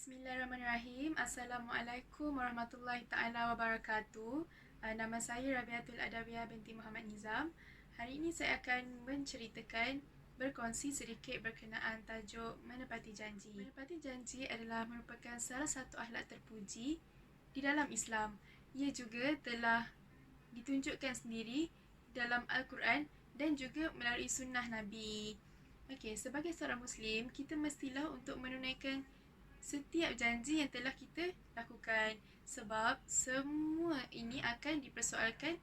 Bismillahirrahmanirrahim. Assalamualaikum warahmatullahi taala wabarakatuh. Nama saya Rabiatul Adawiyah binti Muhammad Nizam. Hari ini saya akan berkongsi sedikit berkenaan tajuk menepati janji. Menepati janji adalah merupakan salah satu akhlak terpuji di dalam Islam. Ia juga telah ditunjukkan sendiri dalam Al-Quran dan juga melalui sunnah Nabi. Okey, sebagai seorang Muslim, kita mestilah untuk menunaikan setiap janji yang telah kita lakukan, sebab semua ini akan dipersoalkan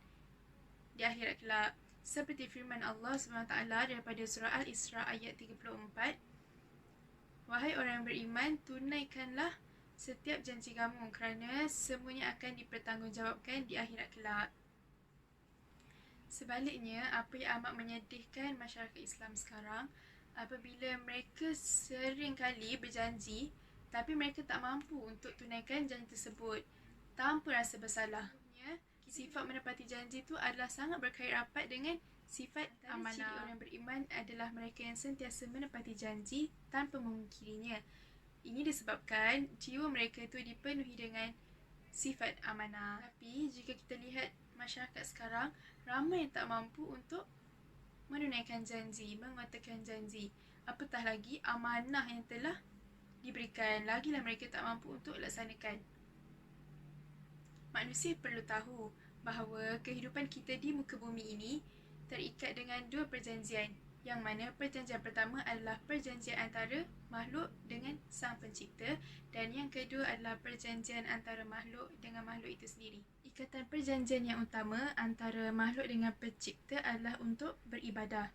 di akhirat kelak. Seperti firman Allah SWT daripada surah Al-Isra ayat 34, "Wahai orang yang beriman, tunaikanlah setiap janji kamu kerana semuanya akan dipertanggungjawabkan di akhirat kelak." Sebaliknya, apa yang amat menyedihkan masyarakat Islam sekarang apabila mereka sering kali berjanji tapi mereka tak mampu untuk tunaikan janji tersebut tanpa rasa bersalah. Sifat menepati janji itu adalah sangat berkait rapat dengan sifat amanah. Ciri orang beriman adalah mereka yang sentiasa menepati janji tanpa memungkirinya. Ini disebabkan jiwa mereka itu dipenuhi dengan sifat amanah. Tapi jika kita lihat masyarakat sekarang, ramai yang tak mampu untuk menunaikan janji, mengatakan janji. Apatah lagi amanah yang telah diberikan, lagilah mereka tak mampu untuk laksanakan. Manusia perlu tahu bahawa kehidupan kita di muka bumi ini terikat dengan dua perjanjian, yang mana perjanjian pertama adalah perjanjian antara makhluk dengan Sang Pencipta, dan yang kedua adalah perjanjian antara makhluk dengan makhluk itu sendiri. Ikatan perjanjian yang utama antara makhluk dengan Pencipta adalah untuk beribadah.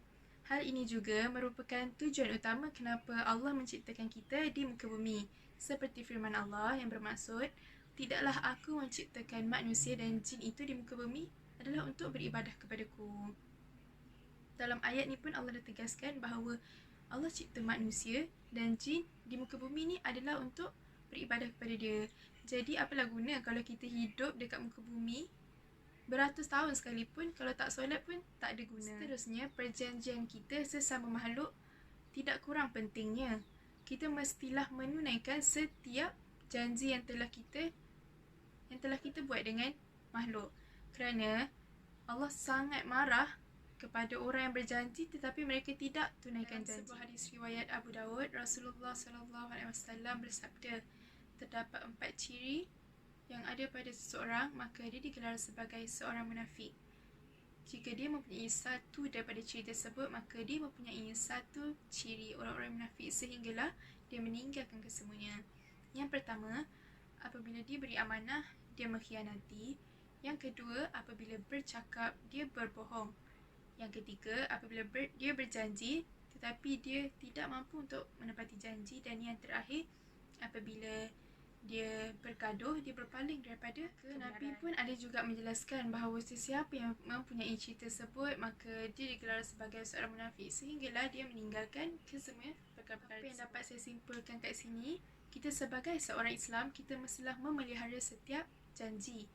Hal ini juga merupakan tujuan utama kenapa Allah menciptakan kita di muka bumi. Seperti firman Allah yang bermaksud, "Tidaklah aku menciptakan manusia dan jin itu di muka bumi adalah untuk beribadah kepadaku." Dalam ayat ni pun Allah dah tegaskan bahawa Allah cipta manusia dan jin di muka bumi ni adalah untuk beribadah kepada Dia. Jadi apalah guna kalau kita hidup dekat muka bumi beratus tahun sekalipun, kalau tak solat pun tak ada guna. Seterusnya, perjanjian kita sesama makhluk tidak kurang pentingnya. Kita mestilah menunaikan setiap janji yang telah kita buat dengan makhluk. Kerana Allah sangat marah kepada orang yang berjanji tetapi mereka tidak tunaikan janji. Sebuah hadis riwayat Abu Dawud, Rasulullah SAW bersabda, "Terdapat 4 ciri yang ada pada seseorang, maka dia digelar sebagai seorang munafik. Jika dia mempunyai satu daripada ciri tersebut, maka dia mempunyai satu ciri orang-orang munafik sehinggalah dia meninggalkan kesemuanya." Yang pertama, apabila dia beri amanah, dia mengkhianati. Yang kedua, apabila bercakap, dia berbohong. Yang ketiga, apabila dia berjanji tetapi dia tidak mampu untuk menepati janji. Dan yang terakhir, apabila dia bergaduh, dia berpaling daripada kebenaran. Nabi pun ada juga menjelaskan bahawa sesiapa yang mempunyai ciri tersebut, maka dia digelar sebagai seorang munafik sehinggalah dia meninggalkan kesemua perkara-perkara. Apa yang dapat saya simpulkan kat sini, kita sebagai seorang Islam, kita mestilah memelihara setiap janji.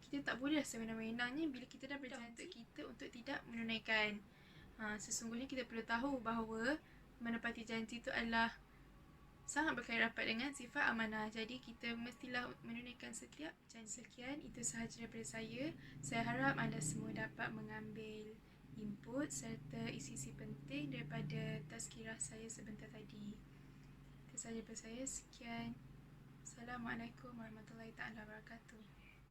Kita tak boleh semena-menanya bila kita dah berjanji kita untuk tidak menunaikan. Sesungguhnya kita perlu tahu bahawa menepati janji itu adalah sangat berkait rapat dengan sifat amanah. Jadi kita mestilah menunaikan setiap janji. Sekian, itu sahaja daripada saya. Saya harap anda semua dapat mengambil input serta isi-isi penting daripada tazkirah saya sebentar tadi. Itu sahaja daripada saya. Sekian. Assalamualaikum warahmatullahi wabarakatuh.